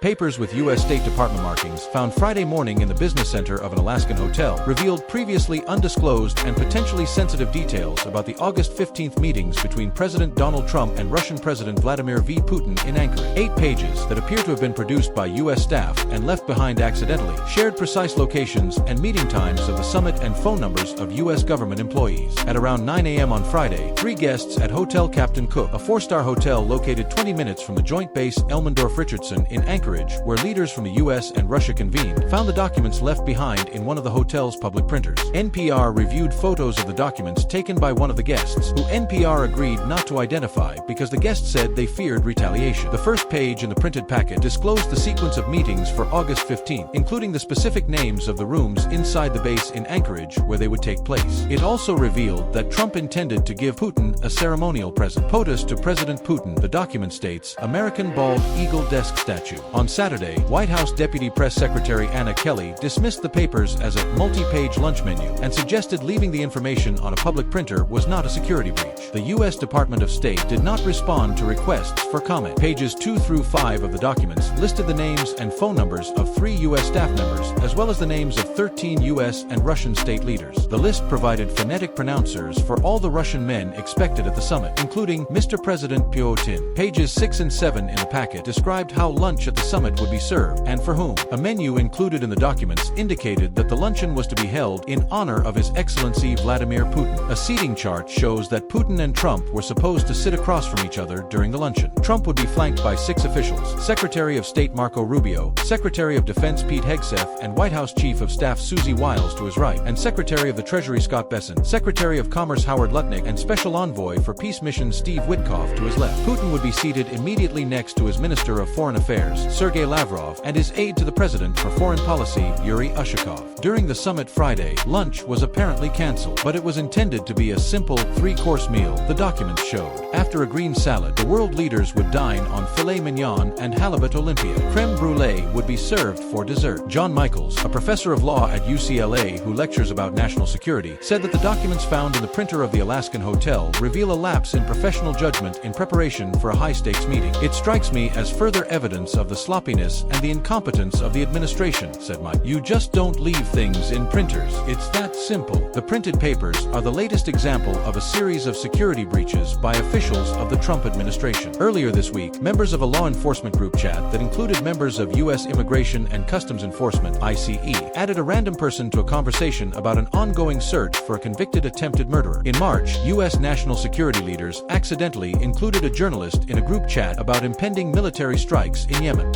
Papers with U.S. State Department markings found Friday morning in the business center of an Alaskan hotel revealed previously undisclosed and potentially sensitive details about the August 15th meetings between President Donald Trump and Russian President Vladimir Putin in Anchorage. 8 pages that appear to have been produced by U.S. staff and left behind accidentally shared precise locations and meeting times of the summit and phone numbers of U.S. government employees. At around 9 a.m. on Friday, 3 guests at Hotel Captain Cook, a 4-star hotel located 20 minutes from the Joint Base Elmendorf-Richardson in Anchorage, where leaders from the U.S. and Russia convened, found the documents left behind in one of the hotel's public printers. NPR reviewed photos of the documents taken by one of the guests, who NPR agreed not to identify because the guest said they feared retaliation. The first page in the printed packet disclosed the sequence of meetings for August 15, including the specific names of the rooms inside the base in Anchorage where they would take place. It also revealed that Trump intended to give Putin a ceremonial present. POTUS to President Putin, the document states, American Bald Eagle Desk Statue. On Saturday, White House Deputy Press Secretary Anna Kelly dismissed the papers as a multi-page lunch menu and suggested leaving the information on a public printer was not a security breach. The U.S. Department of State did not respond to requests for comment. Pages 2 through 5 of the documents listed the names and phone numbers of 3 U.S. staff members, as well as the names of 13 U.S. and Russian state leaders. The list provided phonetic pronouncers for all the Russian men expected at the summit, including Mr. President Putin. Pages 6 and 7 in the packet described how lunch at the summit would be served and for whom. A menu included in the documents indicated that the luncheon was to be held in honor of His Excellency Vladimir Putin. A seating chart shows that Putin and Trump were supposed to sit across from each other during the luncheon. Trump would be flanked by 6 officials: Secretary of State Marco Rubio, Secretary of Defense Pete Hegseth, and White House Chief of Staff Susie Wiles to his right, and Secretary of the Treasury Scott Bessent, Secretary of Commerce Howard Lutnick, and Special Envoy for Peace Mission Steve Witkoff to his left. Putin would be seated immediately next to his Minister of Foreign Affairs, Sergei Lavrov, and his aide to the President for Foreign Policy, Yuri Ushakov. During the summit Friday, lunch was apparently canceled, but it was intended to be a simple 3-course meal, the documents showed. After a green salad, the world leaders would dine on filet mignon and halibut Olympia. Creme brulee would be served for dessert. John Michaels, a professor of law at UCLA who lectures about national security, said that the documents found in the printer of the Alaskan hotel reveal a lapse in professional judgment in preparation for a high-stakes meeting. It strikes me as further evidence of the sloppiness and the incompetence of the administration, said Mike. You just don't leave things in printers. It's that simple. The printed papers are the latest example of a series of security breaches by officials of the Trump administration. Earlier this week, members of a law enforcement group chat that included members of U.S. Immigration and Customs Enforcement, ICE, added a random person to a conversation about an ongoing search for a convicted attempted murderer. In March, U.S. national security leaders accidentally included a journalist in a group chat about impending military strikes in Yemen.